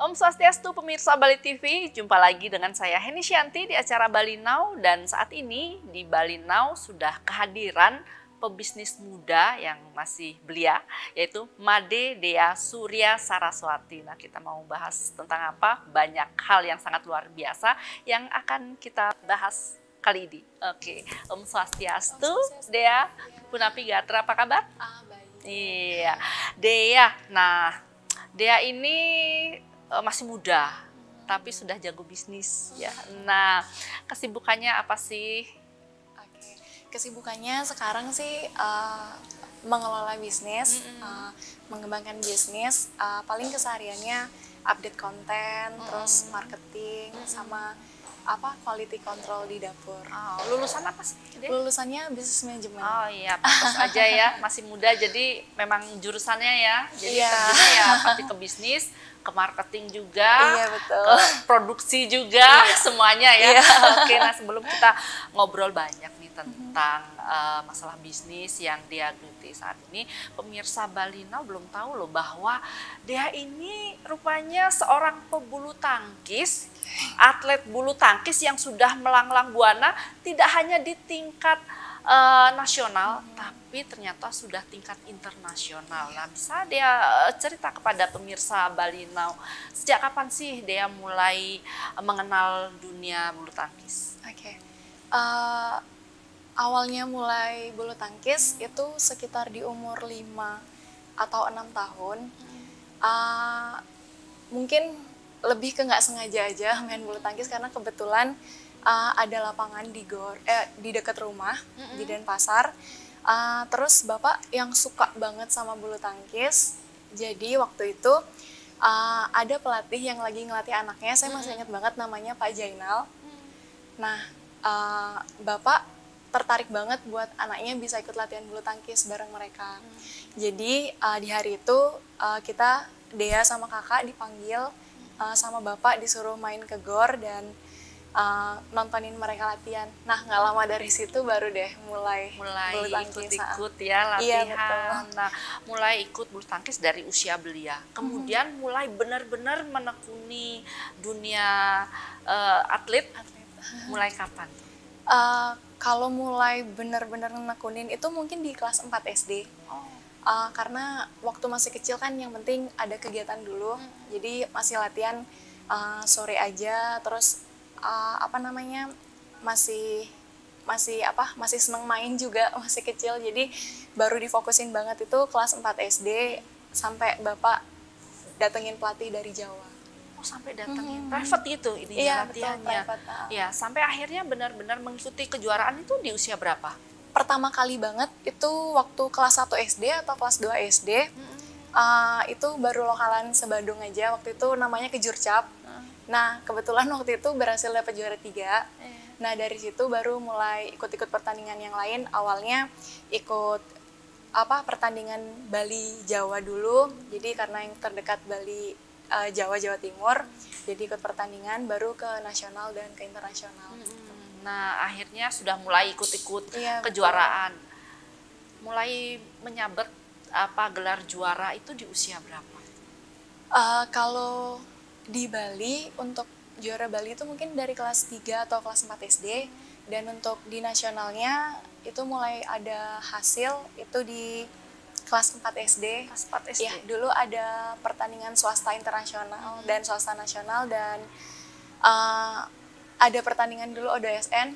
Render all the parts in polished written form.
Om Swastiastu pemirsa Bali TV, jumpa lagi dengan saya Heni Shanti di acara Bali Now, dan saat ini di Bali Now sudah kehadiran pebisnis muda yang masih belia, yaitu Made Dea Surya Saraswati. Nah, kita mau bahas tentang apa? Banyak hal yang sangat luar biasa yang akan kita bahas kali ini. Oke, Om Swastiastu, Dea Punapi Gatra, apa kabar? Baik. Iya, Dea. Nah, Dea ini masih muda, tapi sudah jago bisnis ya. Nah, kesibukannya apa sih? Oke. Kesibukannya sekarang sih mengelola bisnis, mengembangkan bisnis. Paling kesehariannya update konten, terus marketing, sama quality control di dapur. Oh, lulusan apa sih? Lulusannya bisnis manajemen. Oh iya, pantas aja ya, masih muda, jadi memang jurusannya ya. Jadi Iya. terjunnya ya pasti ke bisnis, ke marketing juga, Iya, betul. ke produksi juga, Iya. semuanya ya. Iya. Oke, nah sebelum kita ngobrol banyak nih tentang masalah bisnis yang dia geluti saat ini, pemirsa Bali Now belum tahu loh bahwa dia ini rupanya seorang pebulu tangkis, atlet bulu tangkis yang sudah melanglang buana tidak hanya di tingkat nasional, tapi ternyata sudah tingkat internasional. Nah, bisa dia cerita kepada pemirsa Bali Now, sejak kapan sih dia mulai mengenal dunia bulu tangkis? Oke. Awalnya mulai bulu tangkis itu sekitar di umur 5 atau 6 tahun. Mungkin lebih ke nggak sengaja aja main bulu tangkis karena kebetulan ada lapangan di dekat rumah di Denpasar. Terus bapak yang suka banget sama bulu tangkis, jadi waktu itu ada pelatih yang lagi ngelatih anaknya. Saya masih ingat banget namanya Pak Jainal. Nah, bapak tertarik banget buat anaknya bisa ikut latihan bulu tangkis bareng mereka. Jadi di hari itu Dea sama kakak dipanggil sama bapak, disuruh main ke GOR dan nontonin mereka latihan. Nah, nggak lama dari situ baru deh mulai bulu tangkis. Ikut-ikut ya latihan. Iya, betul. Nah, mulai ikut bulu tangkis dari usia belia. Kemudian mulai benar-benar menekuni dunia atlet. Mulai kapan? Kalau mulai benar-benar menekunin itu mungkin di kelas 4 SD. Karena waktu masih kecil kan yang penting ada kegiatan dulu. Jadi masih latihan sore aja, terus masih seneng main juga, masih kecil. Jadi baru difokusin banget itu kelas 4 SD sampai bapak datengin pelatih dari Jawa. Oh, sampai datangin private gitu ini Iya, latihannya. betul, private. Ya, sampai akhirnya benar-benar mengikuti kejuaraan itu di usia berapa? Pertama kali banget itu waktu kelas 1 SD atau kelas 2 SD. Itu baru lokalan se-Bandung aja, waktu itu namanya Kejurcap. Nah, kebetulan waktu itu berhasil dapat juara 3. Nah, dari situ baru mulai ikut-ikut pertandingan yang lain. Awalnya ikut pertandingan Bali Jawa dulu. Jadi karena yang terdekat Bali Jawa Timur, jadi ikut pertandingan, baru ke nasional dan ke internasional. Nah, akhirnya sudah mulai ikut-ikut kejuaraan. Mulai menyabet gelar juara itu di usia berapa? Kalau di Bali, untuk juara Bali itu mungkin dari kelas 3 atau kelas 4 SD. Dan untuk di nasionalnya itu mulai ada hasil itu di kelas 4 SD. Kelas 4 SD? Ya, dulu ada pertandingan swasta internasional dan swasta nasional, dan ada pertandingan dulu ODSN.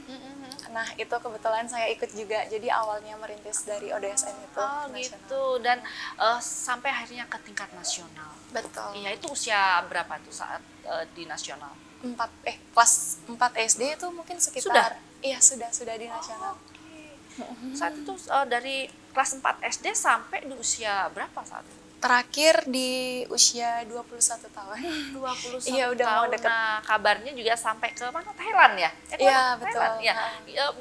Nah, itu kebetulan saya ikut juga. Jadi awalnya merintis dari ODSN itu. Oh, nasional. gitu. Dan sampai akhirnya ke tingkat nasional. Betul. Iya, itu usia berapa tuh saat di nasional? Kelas 4 SD itu mungkin sekitar. Sudah? Iya, sudah di nasional. Saat itu dari kelas 4 SD sampai di usia berapa saat itu? Terakhir di usia 21 tahun. 21 Iya, udah tahun. mau deket. Nah, kabarnya juga sampai ke mana? Thailand ya? Iya, betul. Thailand, ya.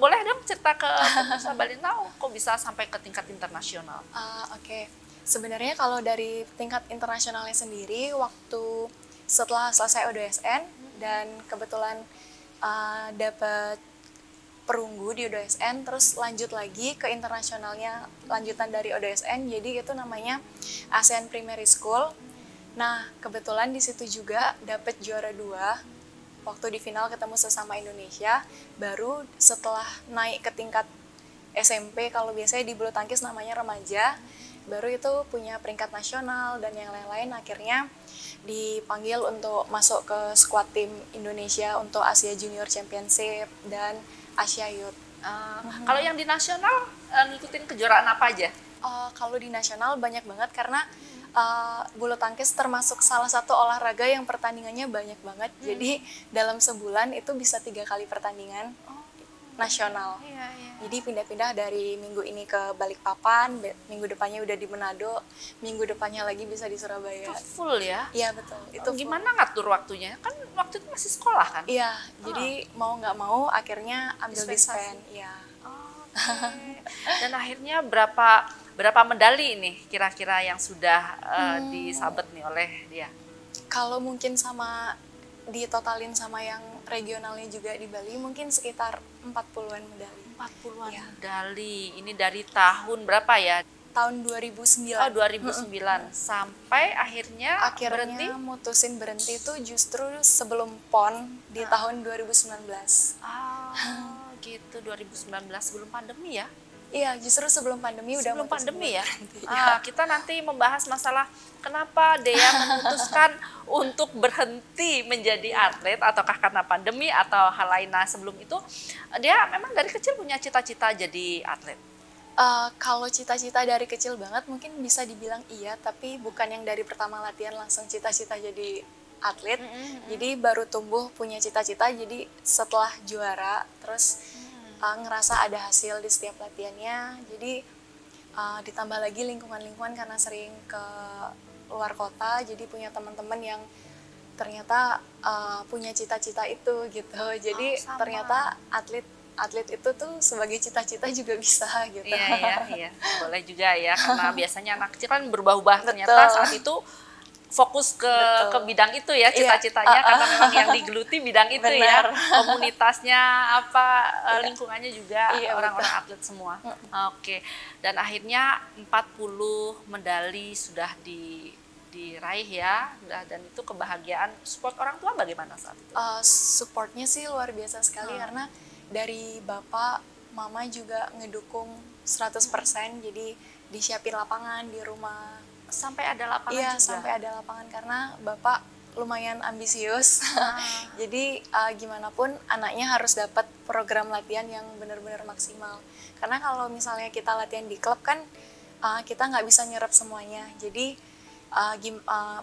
Boleh dong cerita ke pemirsa Bali Now, kok bisa sampai ke tingkat internasional? Oke. Sebenarnya kalau dari tingkat internasionalnya sendiri, waktu setelah selesai ODSN dan kebetulan dapat perunggu di ODSN, terus lanjut lagi ke internasionalnya, lanjutan dari ODSN, jadi itu namanya ASEAN Primary School. Nah, kebetulan di situ juga dapet juara 2. Waktu di final ketemu sesama Indonesia, baru setelah naik ke tingkat SMP, kalau biasanya di bulu tangkis namanya remaja, baru itu punya peringkat nasional dan yang lain-lain, akhirnya dipanggil untuk masuk ke squad tim Indonesia untuk Asia Junior Championship dan Asia Youth. Kalau yang di nasional ngikutin kejuaraan apa aja? Kalau di nasional banyak banget karena bulu tangkis termasuk salah satu olahraga yang pertandingannya banyak banget. Jadi dalam sebulan itu bisa 3 kali pertandingan nasional. Iya, iya. Jadi pindah-pindah dari minggu ini ke Balikpapan, minggu depannya udah di Manado, minggu depannya lagi bisa di Surabaya. Itu full ya? Iya betul. Itu full. Gimana ngatur waktunya? Kan waktu itu masih sekolah kan? Iya, jadi mau nggak mau akhirnya ambil Dispensasi. dispen. Iya. Oke. Dan akhirnya berapa medali ini kira-kira yang sudah disabet nih oleh dia? Kalau mungkin sama ditotalin sama yang regionalnya juga di Bali mungkin sekitar 40-an medali. 40-an Iya. medali. Ini dari tahun berapa ya? Tahun 2009. Oh, 2009 sampai akhirnya berhenti. Akhirnya mutusin berhenti itu justru sebelum PON di tahun 2019. Gitu 2019 sebelum pandemi ya? Iya, justru sebelum pandemi udah Sebelum mutusin pandemi ya? berhenti. Iya. Kita nanti membahas masalah kenapa Dea memutuskan untuk berhenti menjadi atlet, ataukah karena pandemi atau hal lain. Nah, sebelum itu dia memang dari kecil punya cita-cita jadi atlet. Kalau cita-cita dari kecil banget mungkin bisa dibilang iya, tapi bukan yang dari pertama latihan langsung cita-cita jadi atlet. Jadi baru tumbuh punya cita-cita, jadi setelah juara terus ngerasa ada hasil di setiap latihannya. Jadi ditambah lagi lingkungan-lingkungan karena sering ke luar kota, jadi punya teman-teman yang ternyata punya cita-cita itu gitu. Jadi ternyata atlet itu tuh sebagai cita-cita juga bisa gitu. Iya. Boleh juga ya, karena biasanya anak kecil kan berubah-ubah ternyata saat itu fokus ke bidang itu ya cita-citanya, karena memang yang digeluti bidang itu. Benar. Ya, komunitasnya lingkungannya juga orang-orang atlet semua. Oke. Dan akhirnya 40 medali sudah diraih ya, dan itu kebahagiaan. Support orang tua bagaimana saat itu? Supportnya sih luar biasa sekali karena dari bapak, mama juga ngedukung 100%, jadi disiapin lapangan di rumah. Sampai ada lapangan Iya, juga? sampai ada lapangan karena bapak lumayan ambisius. Jadi gimana pun anaknya harus dapat program latihan yang benar-benar maksimal. Karena kalau misalnya kita latihan di klub kan kita nggak bisa nyerap semuanya. Jadi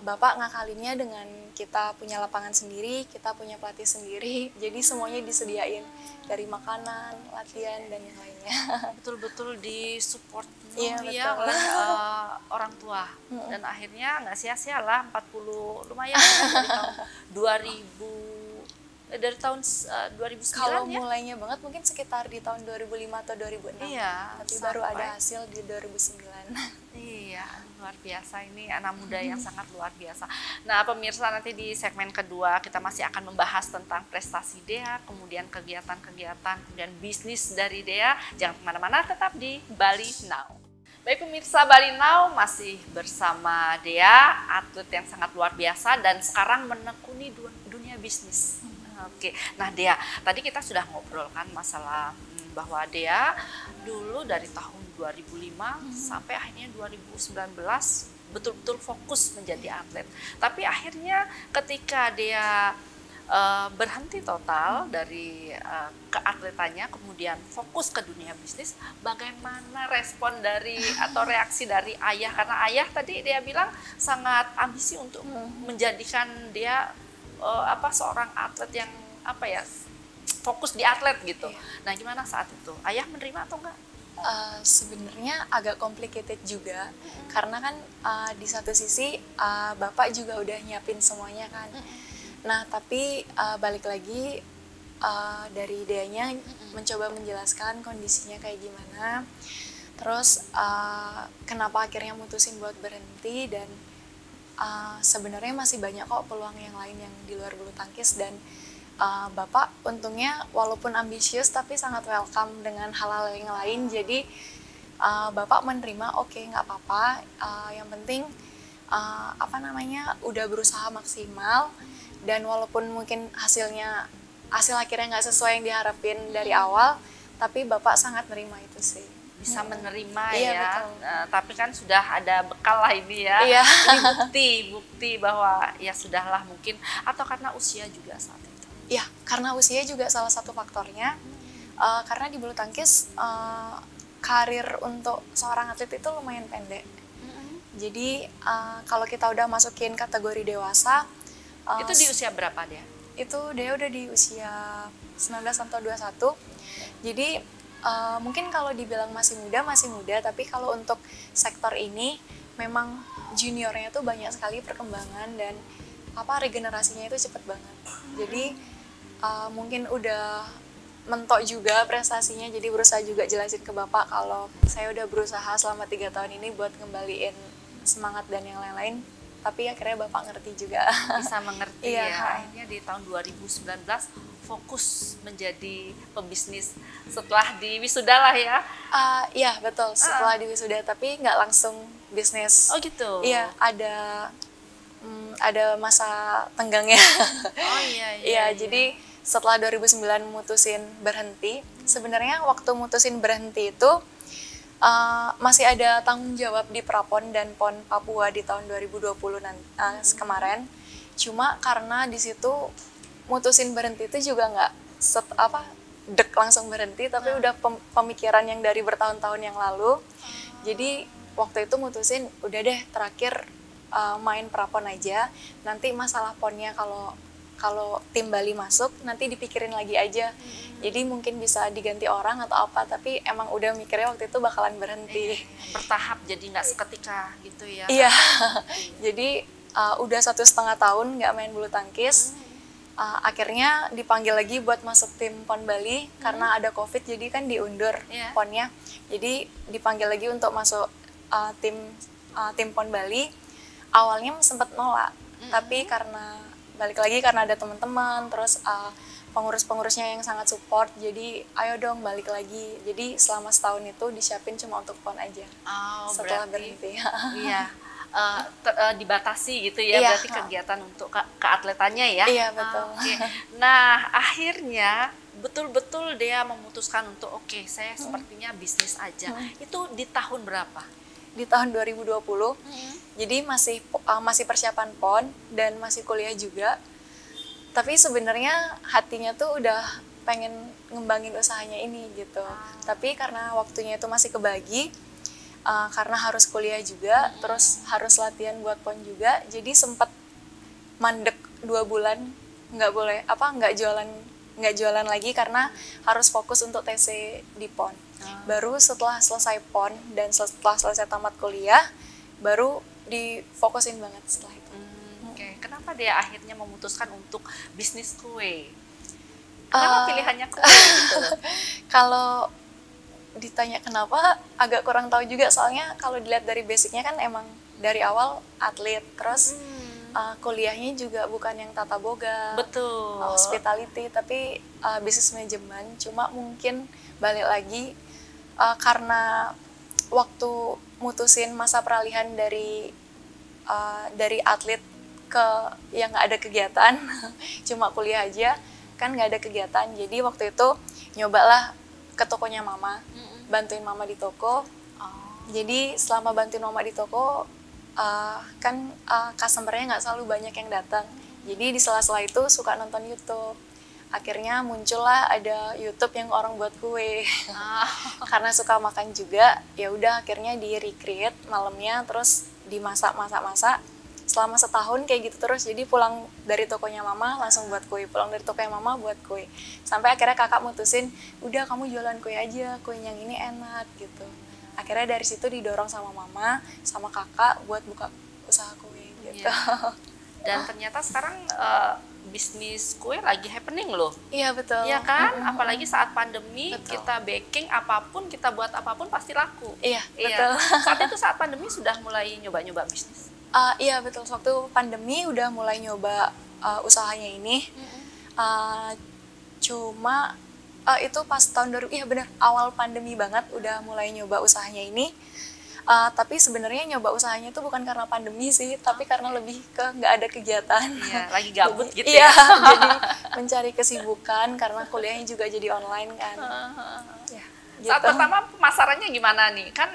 bapak ngakalinnya dengan kita punya lapangan sendiri, kita punya pelatih sendiri. Jadi semuanya disediain dari makanan, latihan dan yang lainnya. Betul-betul disupport Iya, ya betul. oleh orang tua. Dan akhirnya nggak sia-sia lah, 40 lumayan ya, dari tahun 2009 Kalau ya. mulainya banget mungkin sekitar di tahun 2005 atau 2006. Iya, Tapi baru ada hasil di 2009. Iya, luar biasa, ini anak muda yang sangat luar biasa. Nah, pemirsa, nanti di segmen kedua kita masih akan membahas tentang prestasi Dea, kemudian kegiatan-kegiatan, kemudian bisnis dari Dea. Jangan kemana-mana, tetap di Bali Now. Baik pemirsa, Bali Now masih bersama Dea, atlet yang sangat luar biasa dan sekarang menekuni dunia bisnis. Oke, nah Dea, tadi kita sudah ngobrol kan masalah bahwa Dea dulu dari tahun 2005 sampai akhirnya 2019 betul-betul fokus menjadi atlet. Tapi akhirnya ketika Dea berhenti total dari keatletannya, kemudian fokus ke dunia bisnis, bagaimana respon dari atau reaksi dari ayah? Karena ayah tadi Dea bilang sangat ambisi untuk menjadikan dia seorang atlet yang fokus di atlet gitu. Nah, gimana saat itu? Ayah menerima atau enggak? Sebenarnya agak complicated juga karena kan di satu sisi bapak juga udah nyiapin semuanya kan. Nah, tapi balik lagi dari Deanya mencoba menjelaskan kondisinya kayak gimana. Terus kenapa akhirnya mutusin buat berhenti, dan sebenarnya masih banyak kok peluang yang lain yang di luar bulu tangkis, dan bapak untungnya walaupun ambisius tapi sangat welcome dengan hal-hal yang lain. Jadi bapak menerima, oke, nggak apa-apa, yang penting apa namanya, udah berusaha maksimal, dan walaupun mungkin hasil akhirnya nggak sesuai yang diharapin dari awal, tapi bapak sangat menerima itu sih. Bisa menerima Iya, ya. betul. Tapi kan sudah ada bekal lah ini ya. Iya. Ini bukti bahwa ya sudahlah mungkin, atau karena usia juga saat itu. Ya, karena usia juga salah satu faktornya. Karena di bulu tangkis karir untuk seorang atlet itu lumayan pendek. Jadi kalau kita udah masukin kategori dewasa, Itu di usia berapa dia? itu dia udah di usia 19 atau 21. Jadi mungkin kalau dibilang masih muda, tapi kalau untuk sektor ini memang juniornya tuh banyak sekali perkembangan, dan regenerasinya itu cepet banget. Jadi mungkin udah mentok juga prestasinya, jadi berusaha juga jelasin ke bapak kalau saya udah berusaha selama 3 tahun ini buat ngembaliin semangat dan yang lain-lain, tapi akhirnya bapak ngerti juga. Bisa mengerti Iya. ya. Akhirnya di tahun 2019 fokus menjadi pebisnis setelah di wisuda lah ya. Iya betul, setelah di wisuda, tapi nggak langsung bisnis. Oh gitu. Iya, ada masa tenggangnya. Oh iya. Iya, jadi setelah 2009 mutusin berhenti, sebenarnya waktu mutusin berhenti itu masih ada tanggung jawab di Prapon dan PON Papua di tahun 2020 kemarin. Cuma karena di situ mutusin berhenti itu juga nggak langsung berhenti, tapi udah pemikiran yang dari bertahun-tahun yang lalu. Jadi waktu itu mutusin udah deh terakhir main Prapon aja. Nanti masalah PON-nya kalau tim Bali masuk nanti dipikirin lagi aja. Jadi mungkin bisa diganti orang atau apa, tapi emang udah mikirnya waktu itu bakalan berhenti. Bertahap, jadi nggak seketika gitu ya. Iya. Jadi udah 1,5 tahun nggak main bulu tangkis. Akhirnya dipanggil lagi buat masuk tim PON Bali karena ada COVID, jadi kan diundur PON-nya. Jadi dipanggil lagi untuk masuk tim PON Bali. Awalnya sempat nolak, tapi karena balik lagi karena ada teman-teman, terus pengurus-pengurusnya yang sangat support, jadi ayo dong balik lagi. Jadi selama setahun itu disiapin cuma untuk PON aja. Setelah berhenti. Iya. Dibatasi gitu ya, Iya. berarti kegiatan untuk keatletannya ya. Iya betul. Oke. Nah akhirnya betul-betul dia memutuskan untuk saya sepertinya bisnis aja. Itu di tahun berapa? Di tahun 2020. Jadi masih persiapan PON dan masih kuliah juga. Tapi sebenarnya hatinya tuh udah pengen ngembangin usahanya ini gitu. Tapi karena waktunya itu masih kebagi, karena harus kuliah juga, terus harus latihan buat PON juga, jadi sempat mandek 2 bulan, nggak jualan lagi karena harus fokus untuk TC di PON. Baru setelah selesai PON dan setelah selesai tamat kuliah, baru difokusin banget setelah itu. Kenapa dia akhirnya memutuskan untuk bisnis kue? Kenapa pilihannya kue gitu? Kalau ditanya kenapa, agak kurang tahu juga, soalnya kalau dilihat dari basicnya kan emang dari awal atlet, terus kuliahnya juga bukan yang tata boga, betul, hospitality, tapi bisnis manajemen. Cuma mungkin balik lagi karena waktu mutusin masa peralihan dari atlet ke yang nggak ada kegiatan, cuma kuliah aja, kan nggak ada kegiatan. Jadi waktu itu nyobalah ke tokonya mama, bantuin mama di toko. Jadi selama bantuin mama di toko, kan customer-nya nggak selalu banyak yang datang. Jadi di sela-sela itu suka nonton YouTube. Akhirnya muncullah ada YouTube yang orang buat kue. Karena suka makan juga, ya udah akhirnya di-recreate malamnya, terus dimasak. Selama setahun kayak gitu terus. Jadi pulang dari tokonya mama langsung buat kue, pulang dari tokonya mama buat kue. Sampai akhirnya kakak mutusin, udah kamu jualan kue aja, kue yang ini enak gitu. Akhirnya dari situ didorong sama mama, sama kakak buat buka usaha kue gitu. Dan ternyata sekarang bisnis kue lagi happening loh. Iya betul. Iya kan? Apalagi saat pandemi, betul. kita baking apapun, kita buat apapun pasti laku. Iya, betul. Saat pandemi sudah mulai nyoba-nyoba bisnis. Iya betul, waktu pandemi udah mulai nyoba usahanya ini. Cuma itu pas tahun 2000, iya benar, awal pandemi banget udah mulai nyoba usahanya ini. Tapi sebenarnya nyoba usahanya itu bukan karena pandemi sih, tapi karena lebih ke nggak ada kegiatan. Iya, lagi gabut gitu Iya, ya. jadi mencari kesibukan karena kuliahnya juga jadi online kan. Ya, Saat gitu. pertama pemasarannya gimana nih? Kan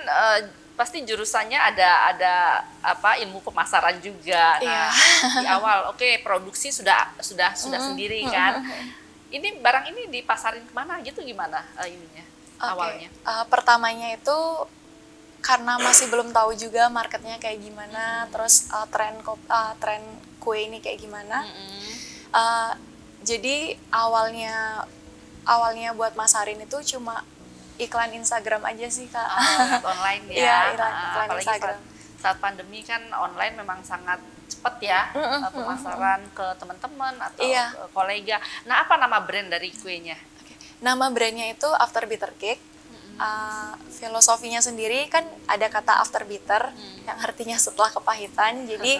pasti jurusannya ada apa ilmu pemasaran juga. Nah, Iya. di awal oke, produksi sudah sendiri kan. Ini barang ini dipasarin kemana gitu gimana ininya Oke. awalnya? Pertamanya itu karena masih belum tahu juga marketnya kayak gimana, terus tren kue ini kayak gimana. Uh, jadi awalnya buat masarin itu cuma iklan Instagram aja sih Kak. Lewat online ya. Iya, iklan Apalagi Instagram. saat pandemi kan online memang sangat cepet ya pemasaran ke teman-teman atau Iya. ke kolega. Nah, apa nama brand dari kuenya? Nama brandnya itu After Bitter Cake. Filosofinya sendiri kan ada kata after bitter yang artinya setelah kepahitan. Jadi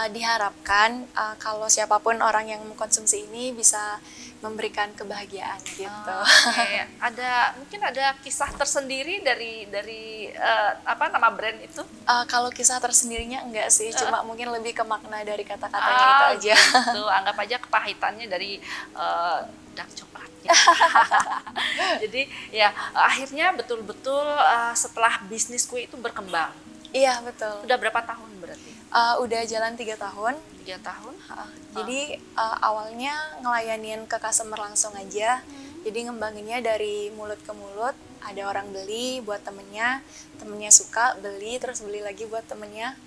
diharapkan kalau siapapun orang yang mengkonsumsi ini bisa memberikan kebahagiaan gitu. Oke. Mungkin ada kisah tersendiri dari apa nama brand itu? Kalau kisah tersendirinya enggak sih, cuma mungkin lebih ke makna dari kata-katanya itu aja. Gitu. Anggap aja kepahitannya dari dark coklatnya. Jadi ya akhirnya betul-betul setelah bisnis kue itu berkembang. Iya betul. Udah berapa tahun berarti? Udah jalan 3 tahun. 3 tahun? Jadi awalnya ngelayanin ke customer langsung aja. Jadi ngembanginnya dari mulut ke mulut. Ada orang beli buat temennya suka beli, terus beli lagi buat temennya.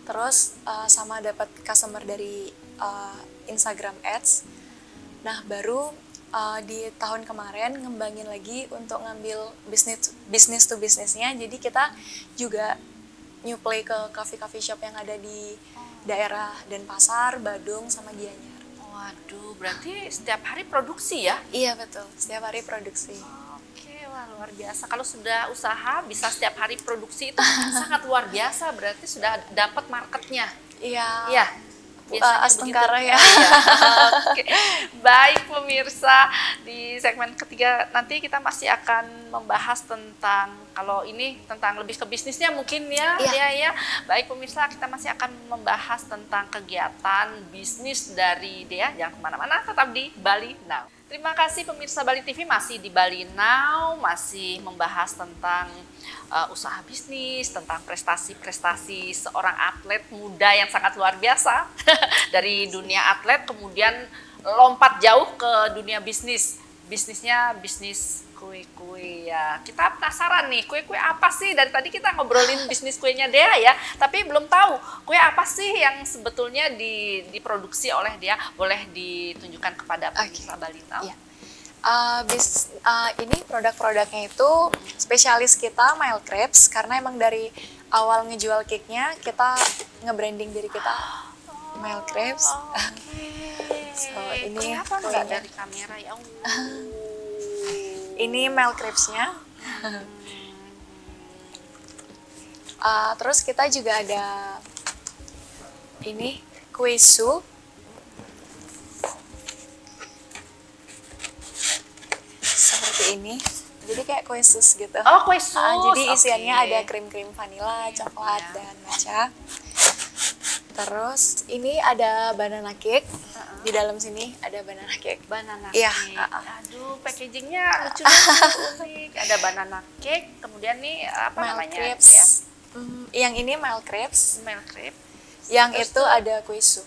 Terus sama dapat customer dari Instagram Ads. Nah baru di tahun kemarin ngembangin lagi untuk ngambil bisnis to bisnisnya. Jadi kita juga nyuplai ke coffee shop yang ada di daerah Denpasar, Badung, sama Gianyar. Waduh, berarti setiap hari produksi ya? Iya betul, setiap hari produksi. Oke, wah luar biasa. Kalau sudah usaha bisa setiap hari produksi itu sangat luar biasa. Berarti sudah dapat marketnya. Iya. Iya. Astengkara ya. Iya. Oke. Baik pemirsa, di segmen ketiga nanti kita masih akan membahas tentang kalau ini tentang lebih ke bisnisnya mungkin ya. Iya. Ya. Baik pemirsa, kita masih akan membahas tentang kegiatan bisnis dari Dea. Jangan kemana-mana, tetap di Bali Now. Terima kasih pemirsa Bali TV masih di Bali Now, masih membahas tentang usaha bisnis, tentang prestasi-prestasi seorang atlet muda yang sangat luar biasa dari dunia atlet kemudian lompat jauh ke dunia bisnis. Bisnisnya bisnis kue-kue ya. Kita penasaran nih, kue-kue apa sih? Dari tadi kita ngobrolin bisnis kuenya Dea ya, tapi belum tahu kue apa sih yang sebetulnya diproduksi oleh Dea. Boleh ditunjukkan kepada pemirsa Bali Now? Iya. Ini produk-produknya itu spesialis kita Mild Crepes, karena emang dari awal ngejual cake-nya kita nge-branding diri kita Mild Crepes. So, ini kelihatan nggak dari kamera ya? Ini Mild Crepes-nya. Terus kita juga ada ini kue su. Seperti ini. Jadi kayak kue sus gitu. Oh, kue sus. Jadi isiannya Oke. ada krim-krim vanila, coklat, Iya. dan matcha. Terus ini ada banana cake. Di dalam sini ada banana cake. Banana Iya. cake. Aduh, packagingnya lucu banget, unik. Ada banana cake, kemudian nih apa Mild namanya? crepes. Ya, Yang ini mild crepes. milk crepe. Yang Terus itu tuh ada kue su.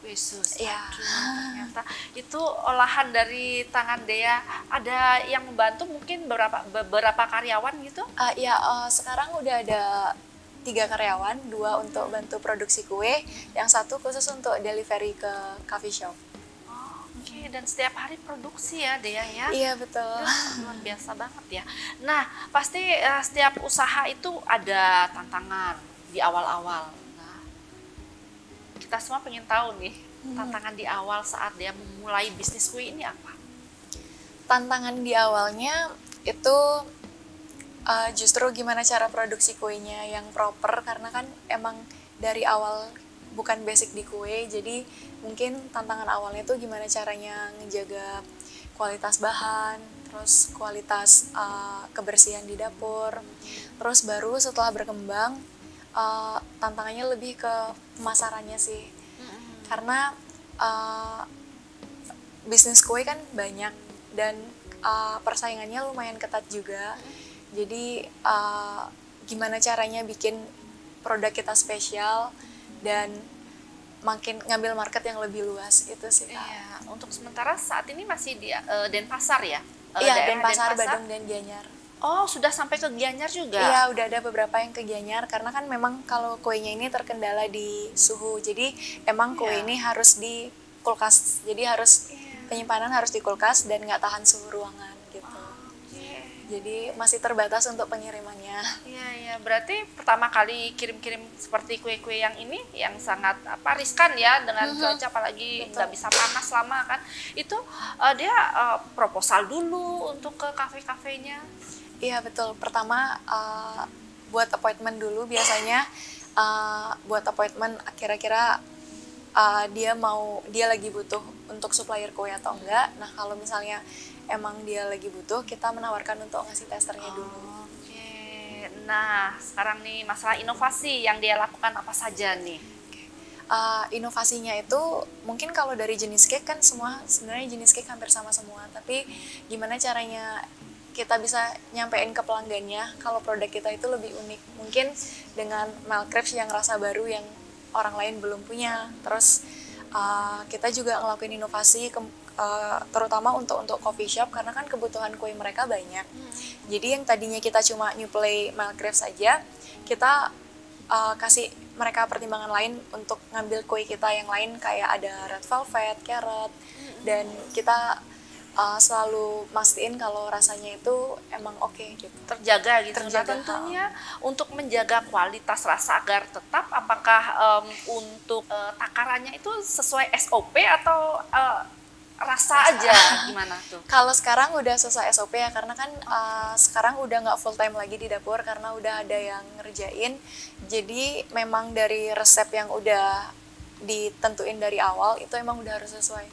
kue sus. Iya. Aduh, ternyata itu olahan dari tangan Dea. Ada yang membantu mungkin beberapa karyawan gitu? Sekarang udah ada 3 karyawan, 2 untuk bantu produksi kue, yang 1 khusus untuk delivery ke coffee shop. Oke, dan setiap hari produksi ya Dea ya? Iya betul. Aduh, luar biasa banget ya. Nah, pasti setiap usaha itu ada tantangan di awal-awal. Nah, kita semua pengen tahu nih, tantangan di awal saat dia memulai bisnis kue ini apa? Tantangan di awalnya itu justru gimana cara produksi kuenya yang proper, karena kan emang dari awal bukan basic di kue, jadi mungkin tantangan awalnya tuh gimana caranya ngejaga kualitas bahan, terus kualitas kebersihan di dapur. Terus baru setelah berkembang, tantangannya lebih ke pemasarannya sih. Karena bisnis kue kan banyak dan persaingannya lumayan ketat juga. Jadi gimana caranya bikin produk kita spesial dan makin ngambil market yang lebih luas itu sih Kak. Iya, untuk sementara saat ini masih di Denpasar ya? Iya, Denpasar, Badung, dan Gianyar. Oh, sudah sampai ke Gianyar juga? Iya, udah ada beberapa yang ke Gianyar karena kan memang kalau kuenya ini terkendala di suhu. Jadi emang kue ini harus di kulkas. Jadi harus penyimpanan harus di kulkas dan nggak tahan suhu ruangan gitu. Jadi masih terbatas untuk pengirimannya. Iya, berarti pertama kali kirim-kirim seperti kue-kue yang ini yang sangat riskan ya dengan cuaca, apalagi nggak bisa panas lama kan. Itu dia proposal dulu untuk ke kafe-kafenya. Iya betul. Pertama buat appointment dulu biasanya. Buat appointment kira-kira dia lagi butuh untuk supplier kue atau enggak. Nah kalau misalnya emang dia lagi butuh, kita menawarkan untuk ngasih testernya dulu. Oke. Nah sekarang nih masalah inovasi yang dia lakukan apa saja nih? Inovasinya itu mungkin kalau dari jenis cake kan semua sebenarnya jenis cake hampir sama semua, tapi gimana caranya kita bisa nyampein ke pelanggannya kalau produk kita itu lebih unik, mungkin dengan milk crepes yang rasa baru yang orang lain belum punya. Terus kita juga ngelakuin inovasi terutama untuk coffee shop karena kan kebutuhan kue mereka banyak. Jadi yang tadinya kita cuma nyuplai milk crepes saja, kita kasih mereka pertimbangan lain untuk ngambil kue kita yang lain kayak ada red velvet, carrot, dan kita selalu mastiin kalau rasanya itu emang oke gitu. Terjaga gitu. Terjaga. Nah, tentunya untuk menjaga kualitas rasa agar tetap, apakah untuk takarannya itu sesuai SOP atau rasa aja gimana tuh? Kalau sekarang udah sesuai SOP ya, karena kan sekarang udah nggak full time lagi di dapur karena udah ada yang ngerjain. Jadi memang dari resep yang udah ditentuin dari awal itu emang udah harus sesuai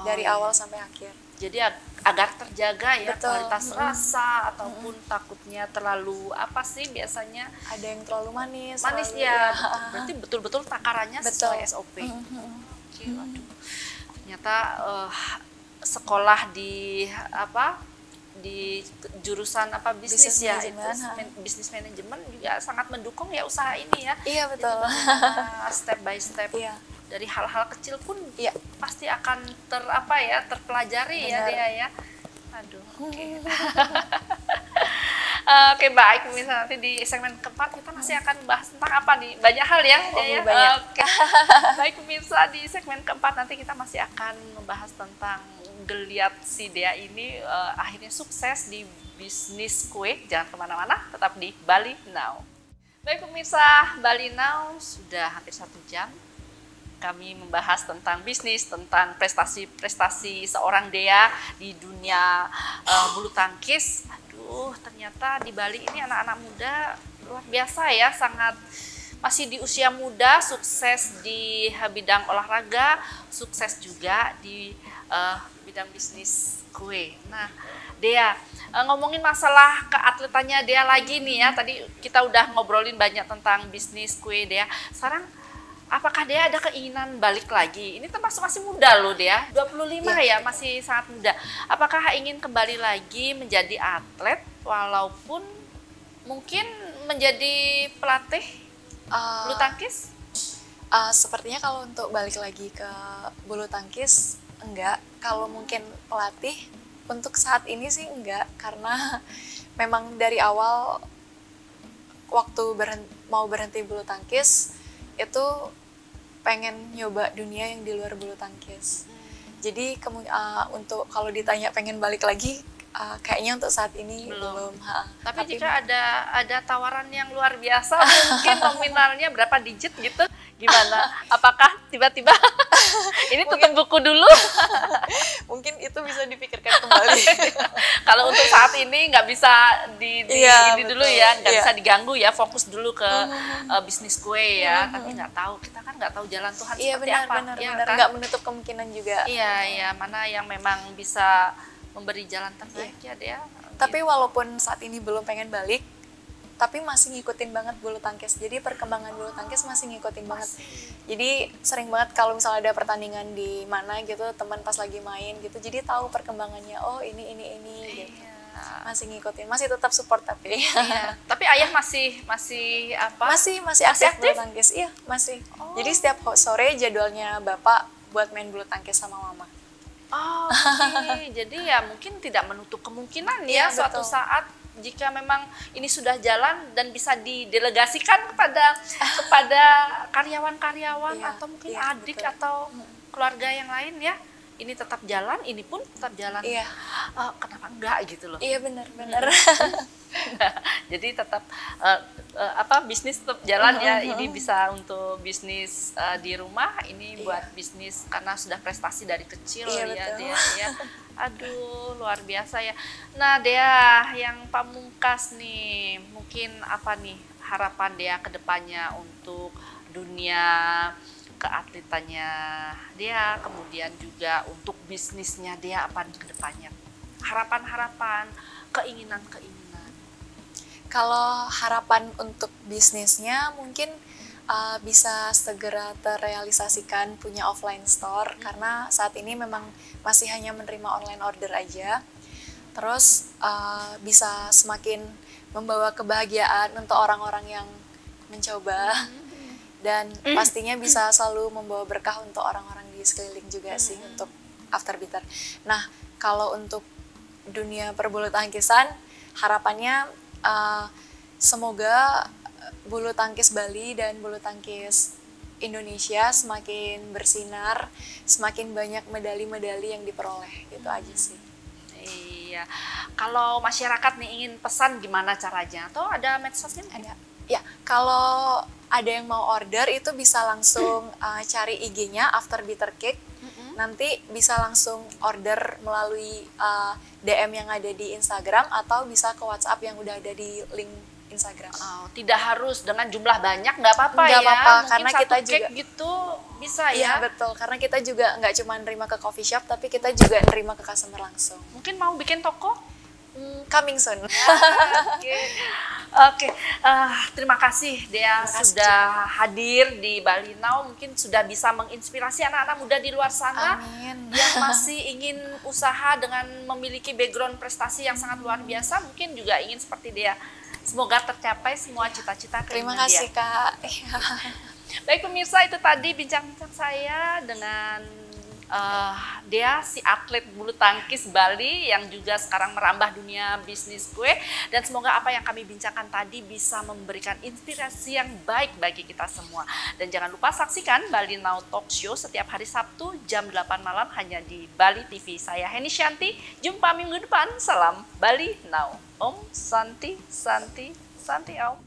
dari awal sampai akhir. Jadi agar terjaga ya. Betul. Kualitas rasa ataupun takutnya terlalu biasanya ada yang terlalu manis ya. Berarti betul-betul takarannya sesuai SOP. Oke, waduh. Ternyata sekolah di jurusan bisnis ya, itu bisnis manajemen juga sangat mendukung ya usaha ini ya. Iya betul. Step by step. Iya. Dari hal-hal kecil pun pasti akan terpelajari. Benar. Ya dia ya. Aduh. Oke. Oke, baik, misalnya nanti di segmen keempat kita masih akan bahas tentang apa nih, banyak hal ya. Banyak. Oke. Baik pemirsa, di segmen keempat nanti kita masih akan membahas tentang geliat si Dea ini akhirnya sukses di bisnis kue. Jangan kemana-mana, tetap di Bali Now. Baik pemirsa, Bali Now sudah hampir 1 jam. Kami membahas tentang bisnis, tentang prestasi-prestasi seorang Dea di dunia bulu tangkis. Aduh, ternyata di Bali ini anak-anak muda luar biasa ya, sangat masih di usia muda, sukses di bidang olahraga, sukses juga di bidang bisnis kue. Nah, Dea, ngomongin masalah keatletannya Dea lagi nih ya, tadi kita udah ngobrolin banyak tentang bisnis kue Dea. Sekarang apakah Dea ada keinginan balik lagi? Ini termasuk masih muda loh Dea, 25 ya, masih sangat muda. Apakah ingin kembali lagi menjadi atlet walaupun mungkin menjadi pelatih bulu tangkis? Sepertinya kalau untuk balik lagi ke bulu tangkis enggak. Kalau mungkin pelatih untuk saat ini sih enggak, karena memang dari awal waktu mau berhenti bulu tangkis itu pengen nyoba dunia yang di luar bulu tangkis. Jadi untuk kalau ditanya pengen balik lagi, kayaknya untuk saat ini belum. Tapi jika ada tawaran yang luar biasa, mungkin nominalnya berapa digit gitu, gimana? Apakah tiba-tiba ini tutup buku dulu? Mungkin itu bisa dipikirkan kembali. Kalau untuk saat ini nggak bisa ini dulu ya, nggak bisa diganggu ya, fokus dulu ke bisnis kue ya. Tapi nggak tahu, kita kan nggak tahu jalan Tuhan seperti apa. Benar. Nggak menutup kemungkinan juga. Iya, mana yang memang bisa memberi jalan terbaik ya dia. Tapi walaupun saat ini belum pengen balik, tapi masih ngikutin banget bulu tangkis. Jadi perkembangan bulu tangkis masih ngikutin banget. Jadi sering banget kalau misalnya ada pertandingan di mana gitu, teman pas lagi main gitu, jadi tahu perkembangannya. Oh ini gitu. Masih ngikutin, masih tetap support tapi. Iya. Tapi ayah masih apa? Masih aktif bulu tangkis. Iya, masih. Jadi setiap sore jadwalnya bapak buat main bulu tangkis sama mama. Oh, oke. Jadi ya mungkin tidak menutup kemungkinan ya suatu saat jika memang ini sudah jalan dan bisa didelegasikan kepada karyawan-karyawan atau mungkin adik atau keluarga yang lain ya. Ini tetap jalan, ini pun tetap jalan. Iya. Kenapa enggak gitu loh? Iya benar. Jadi tetap bisnis tetap jalan ya. Ini bisa untuk bisnis di rumah, ini buat bisnis karena sudah prestasi dari kecil ya dia ya. Aduh, luar biasa ya. Nah, Dea yang pamungkas nih, mungkin apa nih harapan Dea ke depannya untuk dunia keatletannya dia, kemudian juga untuk bisnisnya dia apa ke depannya? Harapan-harapan, keinginan-keinginan. Kalau harapan untuk bisnisnya mungkin bisa segera terrealisasikan punya offline store karena saat ini memang masih hanya menerima online order aja. Terus bisa semakin membawa kebahagiaan untuk orang-orang yang mencoba. Dan pastinya bisa selalu membawa berkah untuk orang-orang di sekeliling juga sih untuk After Bitter. Nah, kalau untuk dunia perbulu tangkisan, harapannya semoga bulu tangkis Bali dan bulu tangkis Indonesia semakin bersinar, semakin banyak medali-medali yang diperoleh, gitu aja sih. Iya, kalau masyarakat nih ingin pesan gimana caranya? Atau ada medsosnya? Ada. Ya, kalau ada yang mau order itu bisa langsung cari IG-nya After Bitter Cake. Nanti bisa langsung order melalui DM yang ada di Instagram atau bisa ke WhatsApp yang udah ada di link Instagram. Oh, tidak harus dengan jumlah banyak, nggak apa-apa ya. Nggak apa-apa, mungkin karena kita cake juga gitu bisa ya. Iya betul, karena kita juga nggak cuma nerima ke coffee shop, tapi kita juga nerima ke customer langsung. Mungkin mau bikin toko? Coming soon. Oke. Terima kasih Dea sudah hadir di Bali Now. Mungkin sudah bisa menginspirasi anak-anak muda di luar sana. Amin. Yang masih ingin usaha dengan memiliki background prestasi yang sangat luar biasa. Mungkin juga ingin seperti Dea. Semoga tercapai semua cita-cita. Terima kasih Kak. Baik pemirsa, itu tadi bincang-bincang saya dengan Dea, si atlet bulu tangkis Bali yang juga sekarang merambah dunia bisnis gue. Dan semoga apa yang kami bincangkan tadi bisa memberikan inspirasi yang baik bagi kita semua. Dan jangan lupa saksikan Bali Now Talk Show setiap hari Sabtu jam 8 malam hanya di Bali TV. Saya Heni Shanti, jumpa minggu depan. Salam Bali Now. Om Santi Santi Santi Om.